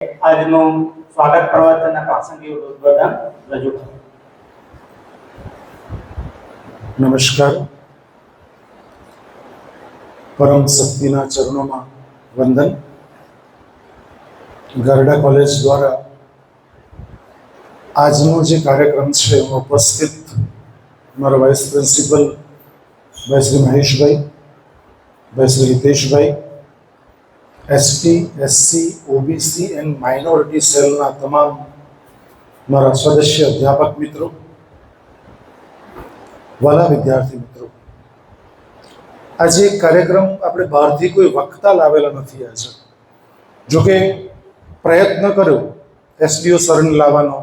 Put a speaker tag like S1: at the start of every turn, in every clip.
S1: આજનું સ્વાગત પ્રવચનના પ્રાસંગિક ઉદ્બોધન રજૂ કરું.
S2: નમસ્કાર. પરમ શક્તિના ચરણોમાં વંદન. ગરડા કોલેજ દ્વારા આજનો જે કાર્યક્રમ છે એમાં ઉપસ્થિત મારા વાઇસ પ્રિન્સિપલ ભાઈ શ્રી મહેશભાઈ, ભાઈ Shri Hiteshbhai, ST, SC, OBC and minority સેલના તમામ મારા સદસ્ય અધ્યાપક મિત્રો, વાલા વિદ્યાર્થી મિત્રો, આજે એક કાર્યક્રમ આપણે બહારથી કોઈ વક્તા લાવેલા નથી. આજે જોકે પ્રયત્ન કર્યો એસડીઓ સરને લાવવાનો,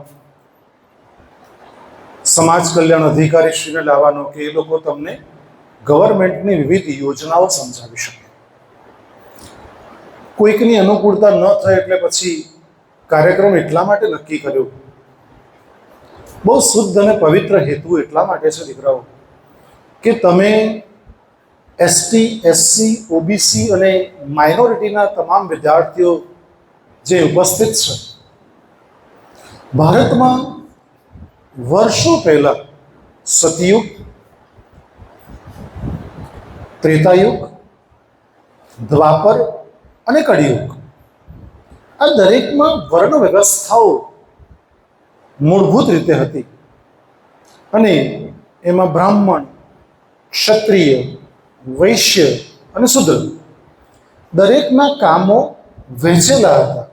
S2: સમાજ કલ્યાણ અધિકારીશ્રીને લાવવાનો કે એ લોકો તમને ગવર્મેન્ટની વિવિધ યોજનાઓ સમજાવી શકે. કોઈકની અનુકૂળતા ન થાય એટલે પછી કાર્યક્રમ એટલા માટે નક્કી કર્યો, બહુ શુદ્ધ અને પવિત્ર હેતુ એટલા માટે છે દીકરાઓ કે તમે એસટી, એસસી, ઓબીસી અને માઇનોરિટીના તમામ વિદ્યાર્થીઓ જે ઉપસ્થિત છે, ભારતમાં વર્ષો પહેલા સતયુગ, ત્રેતાયુગ, દ્વાપર અને કળિયુગ, આ દરેકમાં વર્ણ વ્યવસ્થાઓ મૂળભૂત રીતે હતી અને એમાં બ્રાહ્મણ, ક્ષત્રિય, વૈશ્ય અને શુદ્ર દરેકના કામો વહેંચેલા હતા.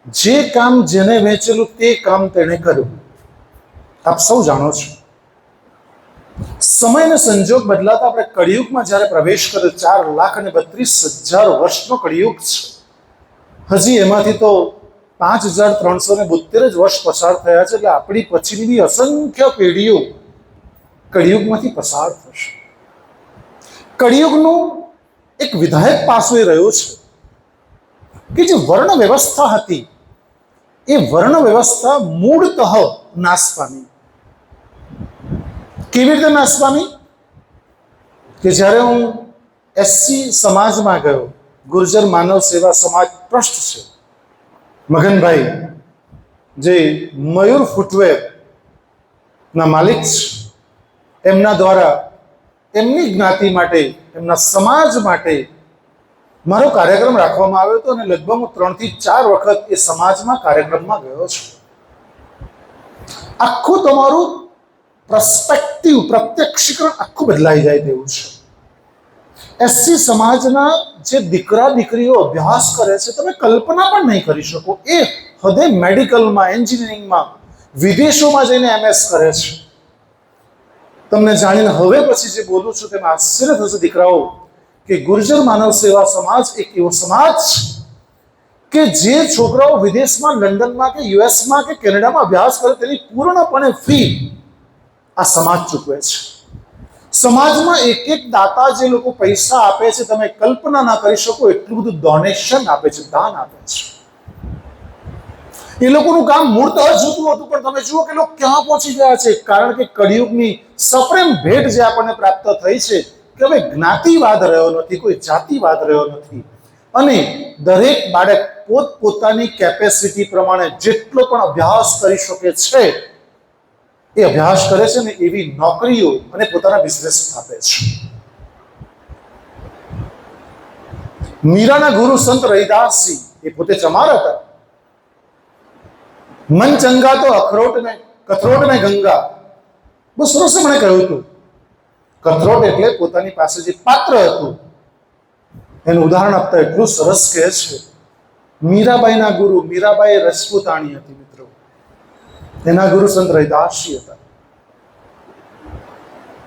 S2: જે કામ જેને વહેંચેલું તે કામ તેણે કર્યું. આપ સૌ જાણો છો. સમય અને સંજોગ બદલાતા આપણે કળિયુગમાં જ્યારે પ્રવેશ કર્યો, 4,32,000 વર્ષનો કળિયુગ છે. હજી એમાંથી તો 5,372 જ વર્ષ પસાર થયા છે. એટલે આપણી પછીની બી અસંખ્ય પેઢીઓ કળિયુગમાંથી પસાર થશે. કળિયુગનું એક વિધાયક પાસું એ રહ્યું છે કે જે વર્ણ વ્યવસ્થા હતી એ વર્ણ વ્યવસ્થા મૂળતઃ નાશ પામી. કેવી રીતે નાશ પામી? કે જ્યારે હું એસસી સમાજમાં ગયો, ગુર્જર માનવ સેવા સમાજ ટ્રસ્ટ છે, મગનભાઈ જે મયુર ફૂટવેર ના માલિક છે, એમના દ્વારા એમની જ્ઞાતિ માટે, એમના સમાજ માટે મારો કાર્યક્રમ રાખવામાં આવ્યો હતો અને લગભગ હું 3 થી 4 વખત એ સમાજમાં કાર્યક્રમમાં ગયો છું. આખું તમારું પ્રસ્પેક્ટિવ, પ્રત્યક્ષીકરણ આખું બદલાઈ જાય તેવું છે. એસસી સમાજના જે દીકરા દીકરીઓ અભ્યાસ કરે છે, તમે કલ્પના પણ નહીં કરી શકો. એ હદે મેડિકલમાં, એન્જિનિયરિંગમાં, વિદેશોમાં જઈને એમએસ કરે છે. તમને જાણીને હવે પછી જે બોલું છું તેમાં આશ્ચર્ય થશે દીકરાઓ કે ગુર્જર માનવ સેવા સમાજ એક એવો સમાજ કે જે છોકરાઓ વિદેશમાં, લંડનમાં કે યુએસમાં કે કેનેડામાં અભ્યાસ કરે તેની પૂર્ણપણે ફી આ સમાજ ચૂકવે છે. સમાજમાં એક એક દાતા જે લોકો પૈસા આપે છે, તમે કલ્પના ના કરી શકો એટલું બધું ડોનેશન આપે છે, દાન આપે છે. એ લોકોનું કામ મૂળતઃ જુદું હતું, પણ તમે જુઓ કે લોકો ક્યાં પહોંચી ગયા છે. કારણ કે કળિયુગની સપ્રેમ ભેટ જે આપણને પ્રાપ્ત થઈ છે કે હવે જ્ઞાતિવાદ રહ્યો નથી, કોઈ જાતિવાદ રહ્યો નથી અને દરેક બાળક પોતપોતાની કેપેસિટી પ્રમાણે જેટલો પણ અભ્યાસ કરી શકે છે એ અભ્યાસ કરે છે ને એવી નોકરીઓ અને પોતાના બિઝનેસ સ્થાપે છે. મીરાના ગુરુ સંત રૈદાસજી એ પોતે ચમાર હતા. મન ચંગા તો કથરોટ ને ગંગા, બહુ સરસ એમણે કહ્યું હતું. કથરોટ એટલે પોતાની પાસે જે પાત્ર હતું એનું ઉદાહરણ આપતા એટલું સરસ કહે છે. મીરાબાઈના ગુરુ, મીરાબાઈ રજપૂતાણી હતી મિત્રો, એના ગુરુ સંત રૈદાસજી હતા.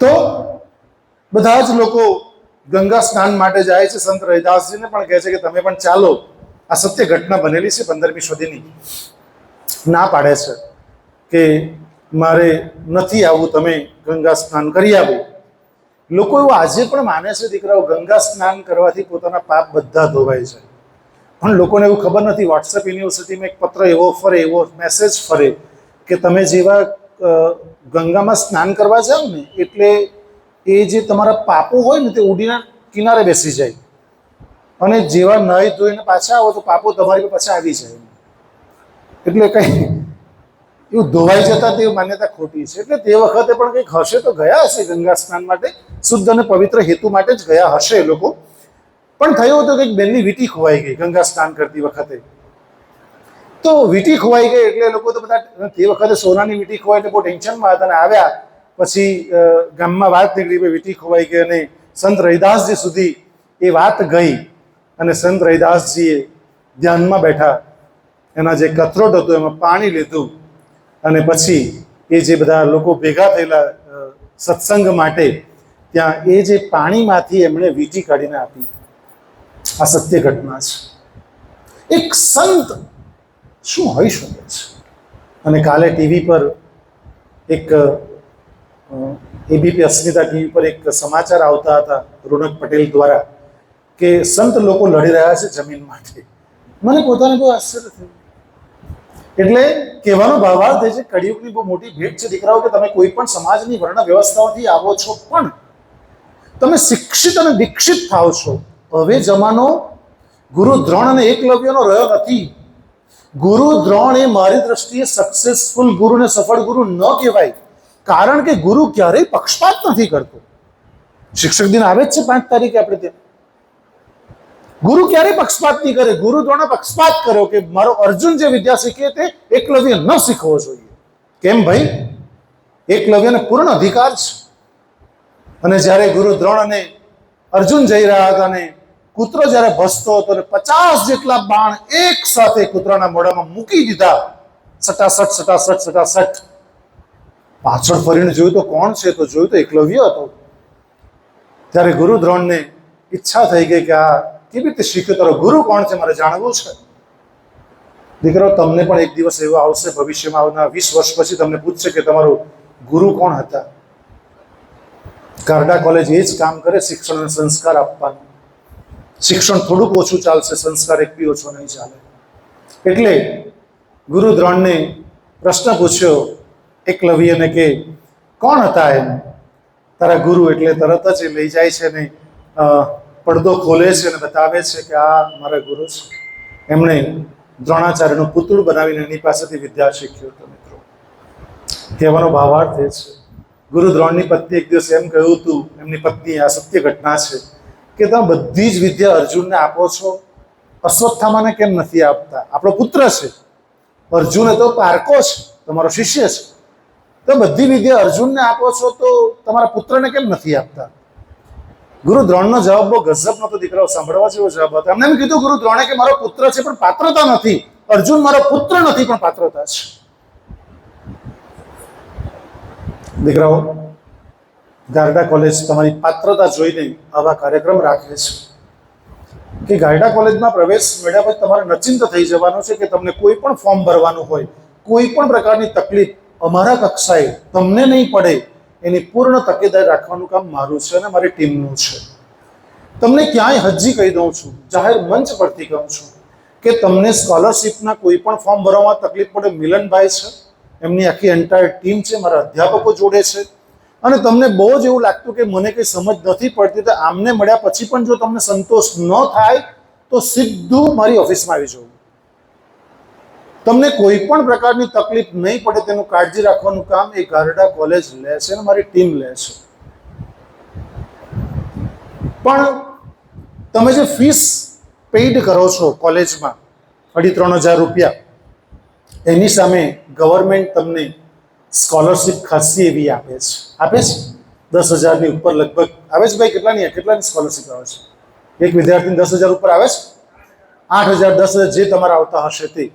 S2: તો બધા જ લોકો ગંગા સ્નાન માટે જાય છે. સંત રૈદાસજીને પણ કહે છે કે તમે પણ ચાલો. આ સત્ય ઘટના બનેલી છે 15મી સદીની. ના પાડે છે કે મારે નથી આવવું, તમે ગંગા સ્નાન કરી આવો. લોકો એવું આજે પણ માને છે દીકરાઓ, ગંગા સ્નાન કરવાથી પોતાના પાપ બધા ધોવાય છે. પણ લોકોને એવું ખબર નથી. વોટ્સએપ યુનિવર્સિટીમાં એક પત્ર એવો ફરે, એવો મેસેજ ફરે કે તમે જેવા ગંગામાં સ્નાન કરવા જાઓ ને એટલે એ જે તમારા પાપો હોય ને તે ઉડીના કિનારે બેસી જાય અને જેવા નાહી ધોઈને પાછા આવો તો પાપો તમારી પાછા આવી જાય. એટલે કંઈ એવું ધોવાઈ જતા તેવી માન્યતા ખોટી છે. એટલે તે વખતે પણ કંઈક હશે તો ગયા હશે ગંગા સ્નાન માટે, શુદ્ધ અને પવિત્ર હેતુ માટે જ ગયા હશે એ લોકો. પણ થયું હતું કંઈક બેનની વીંટી ખોવાઈ ગઈ ગંગા સ્નાન કરતી વખતે. તો વીંટી ખોવાઈ ગઈ એટલે એ લોકો તો બધા તે વખતે સોનાની વીંટી ખોવાય એટલે બહુ ટેન્શનમાં હતા અને આવ્યા. પછી ગામમાં વાત નીકળી ભાઈ વીંટી ખોવાઈ ગઈ અને સંત રૈદાસજી સુધી એ વાત ગઈ અને સંત રૈદાસજીએ ધ્યાનમાં બેઠા, એના જે કથરોટ હતો એમાં પાણી લીધું અને પછી એ જે બધા લોકો ભેગા થયેલા સત્સંગ માટે ત્યાં એ જે પાણીમાંથી એમણે વીંટી કાઢીને આપી. આ સત્ય ઘટના છે. એક સંત શું હોઈ શકે છે? અને કાલે ટીવી પર એક એબીપી અસ્મિતા ટીવી પર એક સમાચાર આવતા હતા રોનક પટેલ દ્વારા કે સંત લોકો લડી રહ્યા છે જમીન માટે. મને પોતાને બહુ આશ્ચર્ય થયું. એટલે કહેવાનો ભાવાર્થ એ છે કળિયુગની બહુ મોટી ભેટ છે દીકરાઓ કે તમે કોઈ પણ સમાજની વર્ણ વ્યવસ્થાઓથી આવો છો પણ તમે શિક્ષિત અને દીક્ષિત થાવ છો. હવે જમાનો ગુરુ દ્રોણ અને એકલવ્યનો રહ્યો નથી. ગુરુ દ્રોણ એ મારી દ્રષ્ટિએ સક્સેસફુલ ગુરુ ને સફળ ગુરુ ન કહેવાય, કારણ કે ગુરુ ક્યારેય પક્ષપાત નથી કરતો. શિક્ષક દિન આવે જ છે 5 તારીખે આપણે ત્યાં. ગુરુ ક્યારેય પક્ષપાત નહીં કરે. ગુરુ દ્રોણે પક્ષપાત કર્યો કે મારો અર્જુન જે વિદ્યા શીખે તે એકલવ્ય ન શીખવો જોઈએ. કેમ ભાઈ? એકલવ્યને પૂર્ણ અધિકાર છે. અને જ્યારે ગુરુ દ્રોણ અને અર્જુન જઈ રહ્યા હતા અને કૂતરો જ્યારે ભસતો હતો અને 50 જેટલા બાણ એક સાથે કૂતરાના મોઢામાં મૂકી દીધા, સટાસટ સટાસટ સટાસટ. પાછળ ફરીને જોયું તો કોણ છે? તો જોયું તો એકલવ્ય હતો. ત્યારે ગુરુ દ્રોણને ઈચ્છા થઈ ગઈ કે આ કેવી રીતે શીખ્યો, તારો ગુરુ કોણ છે મારે જાણવું છે. દીકરો, તમને પણ એક દિવસ એવો આવશે ભવિષ્યમાં, આવનાર 20 વર્ષ પછી તમને પૂછશે કે તમારો ગુરુ કોણ હતા. ગારડા કોલેજ એ જ કામ કરે, શિક્ષણ અને સંસ્કાર આપવાનું. શિક્ષણ થોડુંક ઓછું ચાલશે, સંસ્કાર એક બી ઓછો નહીં ચાલે. એટલે ગુરુ દ્રોણને પ્રશ્ન પૂછ્યો એકલવ્યને કે કોણ હતા એમ તારા ગુરુ? એટલે તરત જ એ લઈ જાય છે ને પડદો ખોલે છે અને બતાવે છે કે આ મારા ગુરુ છે. એમણે દ્રોણાચાર્યનું પુતળું બનાવીને એની પાસેથી વિદ્યા શીખ્યો હતો. મિત્રો, કહેવાનો ભાવાર્થ એ છે ગુરુ દ્રોણની પત્ની એક દિવસ એમ કહ્યું હતું, એમની પત્ની, આ સત્ય ઘટના છે, કે તમે બધી જ વિદ્યા અર્જુનને આપો છો, અશ્વત્થામાને કેમ નથી આપતા? આપણો પુત્ર છે. અર્જુન તો પારકો છે, તમારો શિષ્ય છે. તો બધી વિદ્યા અર્જુનને આપો છો તો તમારા પુત્રને કેમ નથી આપતા? ગુરુ દ્રોણનો જવાબ બહુ ગજબ નતો દીકરાઓ, સાંભળવા જેવો જવાબ હતો. એમને એમ કીધું ગુરુ દ્રોણે કે મારો પુત્ર છે પણ પાત્રતા નથી. અર્જુન મારો પુત્ર નથી પણ પાત્રતા છે. દીકરાઓ, ગારડા કોલેજ તમારી પાત્રતા જોઈને આવા કાર્યક્રમ રાખે છે કે ગારડા કોલેજમાં પ્રવેશ મેળવ્યા પછી તમારે નચિંત થઈ જવાનું છે કે તમને કોઈ પણ ફોર્મ ભરવાનું હોય, કોઈ પણ પ્રકારની તકલીફ અમારા કક્ષાએ તમને નહીં પડે એની પૂર્ણ તકેદારી રાખવાનું કામ મારું છે અને મારી ટીમનું છે. તમને ક્યાંય હજી કહી દઉં છું, જાહેર મંચ પરથી કહું છું કે તમને સ્કોલરશિપના કોઈ પણ ફોર્મ ભરવામાં તકલીફ પડે, મિલનભાઈ છે, એમની આખી એન્ટાયર ટીમ છે, મારા અધ્યાપકો જોડે છે. અને તમને બહુ જ એવું લાગતું કે મને કંઈ સમજ નથી પડતી, તો આમને મળ્યા પછી પણ જો તમને સંતોષ ન થાય તો સીધું મારી ઓફિસમાં આવી જવું. તમને કોઈ પણ પ્રકારની તકલીફ નહીં પડે તેનું કાળજી રાખવાનું કામ એ ગારડા કોલેજ લે છે અને મારી ટીમ લે છે. પણ તમે જે ફીસ પેઇડ કરો છો કોલેજમાં 2,500-3,000 રૂપિયા, એની સામે ગવર્મેન્ટ તમને સ્કોલરશિપ ખાસી એવી આપે છે. આપે છે 10,000ની ઉપર લગભગ આવે છે. ભાઈ કેટલાની સ્કોલરશિપ આવે છે? એક વિદ્યાર્થીને 10,000 ઉપર આવે છે. 8,000 10,000 જે તમારા આવતા હશે તે.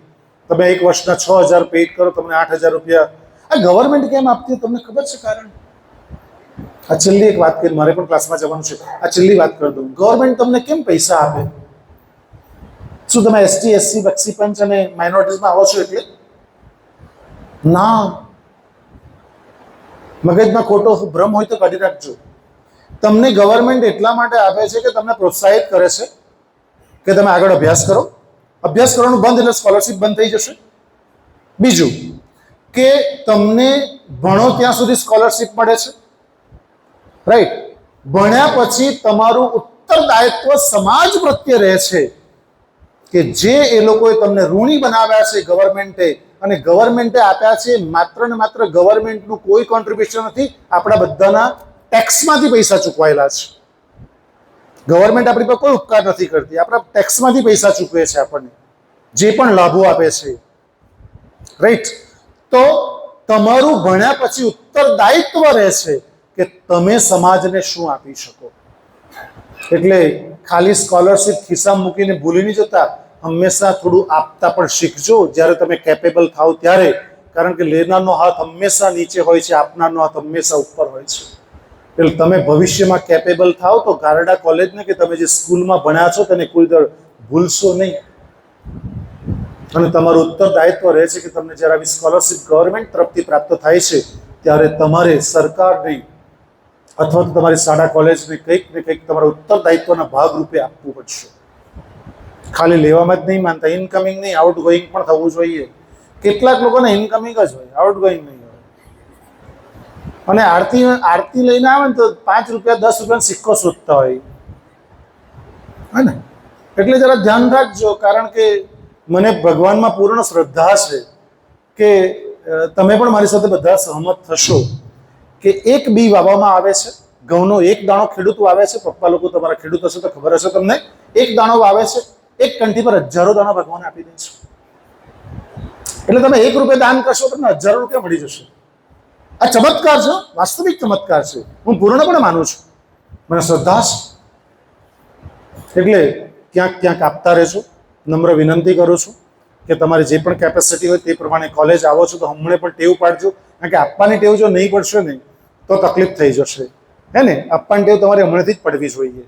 S2: તમે એક વર્ષના 6,000 પેઇડ કરો, તમને 8,000 રૂપિયા. આ ગવર્મેન્ટ કેમ આપતી તમને ખબર છે કારણ? આ છેલ્લી એક વાત કરી, મારે પણ ક્લાસમાં જવાનું છે, આ છેલ્લી વાત કરી દઉં. ગવર્મેન્ટ તમને કેમ પૈસા આપે? શું તમે ST SC બક્ષી પંચ અને માઇનોરિટીઝમાં આવો છો એટલે? ના, મગજમાં ખોટો ભ્રમ હોય તો કાઢી નાખજો. તમને ગવર્મેન્ટ એટલા માટે આપે છે કે તમને પ્રોત્સાહિત કરે છે કે તમે આગળ અભ્યાસ કરો. અભ્યાસ કરવાનું બંધ એટલે સ્કોલરશિપ બંધ થઈ જશે. બીજું કે તમને ભણો ત્યાં સુધી સ્કોલરશિપ મળે છે, રાઈટ? ભણ્યા પછી તમારું ઉત્તરદાયિત્વ સમાજ પ્રત્યે રહે છે કે જે એ લોકોએ તમને ઋણી બનાવ્યા છે ગવર્મેન્ટે, અને ગવર્મેન્ટે આપ્યા છે માત્ર ને માત્ર ગવર્મેન્ટનું કોઈ કોન્ટ્રીબ્યુશન નથી, આપણા બધાના ટેક્સમાંથી પૈસા ચૂકવાયેલા છે. ગવર્મેન્ટ આપણી પર કોઈ ઉપકાર નથી કરતી, આપણા ટેક્સમાંથી પૈસા ચૂકવે છે આપણને, જે પણ લાભો આપે છે. રાઈટ? તો તમારું ભણ્યા પછી ઉત્તરદાયિત્વ રહેશે કે તમે સમાજને શું આપી શકો. એટલે ખાલી સ્કોલરશિપ ખિસ્સામાં મૂકીને ભૂલી નહીં જતા, હંમેશા થોડું આપતા પણ શીખજો જ્યારે તમે કેપેબલ થાવ ત્યારે. કારણ કે લેનારનો હાથ હંમેશા નીચે હોય છે, આપનારનો હાથ હંમેશા ઉપર હોય છે. એટલે તમે ભવિષ્યમાં કેપેબલ થાવ તો ગારડા કોલેજને કે તમે જે સ્કૂલમાં ભણ્યા છો તેને કોઈ દર ભૂલશો નહીં. અને તમારું ઉત્તરદાયિત્વ રહે છે કે તમને જ્યારે આવી સ્કોલરશિપ ગવર્મેન્ટ તરફથી પ્રાપ્ત થાય છે ત્યારે તમારે સરકારને અથવા તો તમારી શાળા કોલેજને કંઈક ને કંઈક તમારા ઉત્તરદાયિત્વના ભાગરૂપે આપવું પડશે. ખાલી લેવામાં જ નહીં માનતા, ઇનકમિંગ નહીં, આઉટ ગોઈંગ પણ થવું જોઈએ. કેટલાક લોકોને ઇનકમિંગ જ હોય, આઉટ ગોઈંગ નહીં હોય. અને આરતી લઈને આવે ને તો 5 રૂપિયા 10 રૂપિયાનો સિક્કો શોધતા હોય, હે ને? એટલે જરા ધ્યાન રાખજો. કારણ કે મને ભગવાનમાં પૂર્ણ શ્રદ્ધા છે કે તમે પણ મારી સાથે બધા સહમત થશો કે એક બી વાવવામાં આવે છે, ઘઉંનો એક દાણો ખેડૂત વાવે છે. પપ્પા લોકો તમારા ખેડૂત હશે તો ખબર હશે તમને. એક દાણો વાવે છે, એક કંઠી પર 1000 દાણા ભગવાન આપી દે છે. એટલે તમે 1 રૂપિયા દાન કરશો તમને 1000 રૂપિયા મળી જશે. આ ચમત્કાર છે, વાસ્તવિક ચમત્કાર છે. હું પૂર્ણપણે માનું છું, મને શ્રદ્ધા છે. એટલે ક્યાંક આપતા રહેજો. નમ્ર વિનંતી કરું છું કે તમારી જે પણ કેપેસિટી હોય તે પ્રમાણે કોલેજ આવો છો તો હમણાં પણ ટેવ પાડજો. કારણ કે આપવાની ટેવ જો નહીં પડશે ને તો તકલીફ થઈ જશે, હે ને? આપવાની ટેવ તમારે હમણાંથી જ પડવી જોઈએ.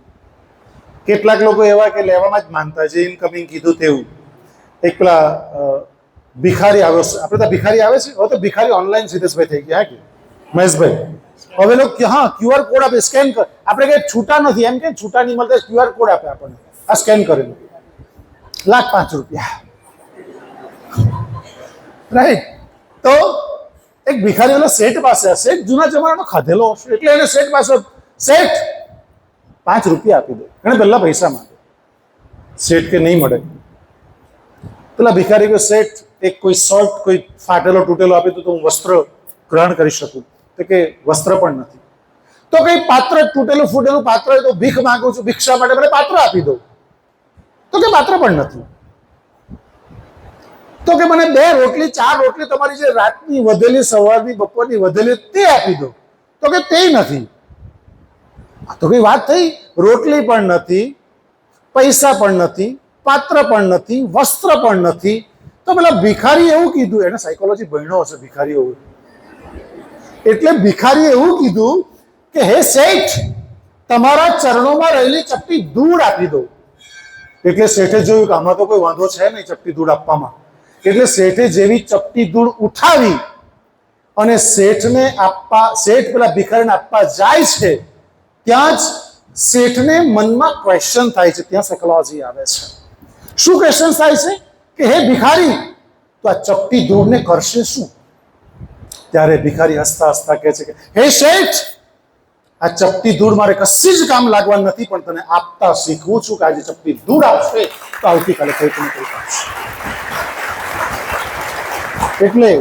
S2: કેટલાક લોકો એવા કે લેવામાં જ માનતા, જે ઇનકમિંગ કીધું તેવું. એક પેલા ભિખારી આવ્યો છે, આપણે ત્યાં ભિખારી આવે છે. હવે તો ભિખારી ઓનલાઈન સિદ્ધેશભાઈ થઈ ગયા, હા કે મહેશભાઈ? હવે લોકો હા QR કોડ આપે, સ્કેન કર. આપણે કંઈ છૂટા નથી, એમ કે છૂટા નહીં મળતા, QR કોડ આપે આપણને, આ સ્કેન કરીને ₹1,05,000. રાઈટ? તો એક ભિખારી ઓલો શેઠ પાસે હશે, જૂના જમાનાનો ખાધેલો હશે, એટલે એને શેઠ પાસે, શેઠ ₹5 આપી દે. એને પહેલા પૈસા માંગે. શેઠ કે નહીં મળે. પેલા ભિખારી કે શેઠ એક કોઈ શર્ટ કોઈ ફાટેલો તૂટેલો આપી દો તો હું વસ્ત્ર ગ્રહણ કરી શકું. તો કે વસ્ત્ર પણ નથી. તો કઈ પાત્ર તૂટેલું ફૂટેલું પાત્ર હોય તો ભીખ માંગુ છું, ભિક્ષા માટે મને પાત્ર આપી દો. તો કે પાત્ર પણ નથી. તો કે મને 2 રોટલી 4 રોટલી તમારી જે રાતની વધેલી, સવારની, બપોરની વધેલી તે આપી દો. તો કે તે નથી. તો કઈ વાત થઈ? રોટલી પણ નથી, પૈસા પણ નથી, પાત્ર પણ નથી, વસ્ત્ર પણ નથી. તો પેલા ભિખારી એવું કીધું, એને સાયકોલોજી ભણ્યો હશે ભિખારીઓ. એટલે ભિખારીએ એવું કીધું કે હે શેઠ, તમારા ચરણોમાં રહેલી ચપટી ધૂળ આપી દો. એટલે શેઠે જોયું કે આમાં તો કોઈ વાંધો છે નહીં ચપટી ધૂળ આપવામાં. એટલે શેઠે જેવી ચપટી ધૂળ ઉઠાવી અને શેઠને આપવા, શેઠ પેલા ભિખારીને આપવા જાય છે, ત્યાં જ શેઠને મનમાં ક્વેશ્ચન થાય છે. ત્યાં સાયકોલોજી આવે છે. શું ક્વેશ્ચન થાય છે? કે હે ભિખારી, તો આ ચપટી ધૂળને કરશે શું? ત્યારે ભિખારી હસતા હસતા કહે છે કે હે શેઠ, આ ચપટી ધૂળ મારે કશી જ કામ લાગવા નથી, પણ તને આપતા શીખવું છું કે આજે ચપટી ધૂળ આવશે તો આવતીકાલે કંઈક ને કંઈક આવશે. એટલે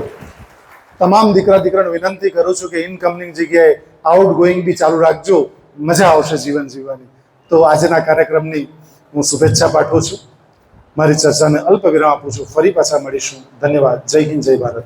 S2: તમામ દીકરા દીકરાને વિનંતી કરું છું કે ઇનકમિંગ જગ્યાએ આઉટ ગોઈંગ બી ચાલુ રાખજો, મજા આવશે જીવન જીવવાની. તો આજના કાર્યક્રમની હું શુભેચ્છા પાઠવું છું. મારી ચર્ચાને અલ્પ વિરામ આપું છું. ફરી પાછા મળીશું. ધન્યવાદ. જય હિન્દ, જય ભારત.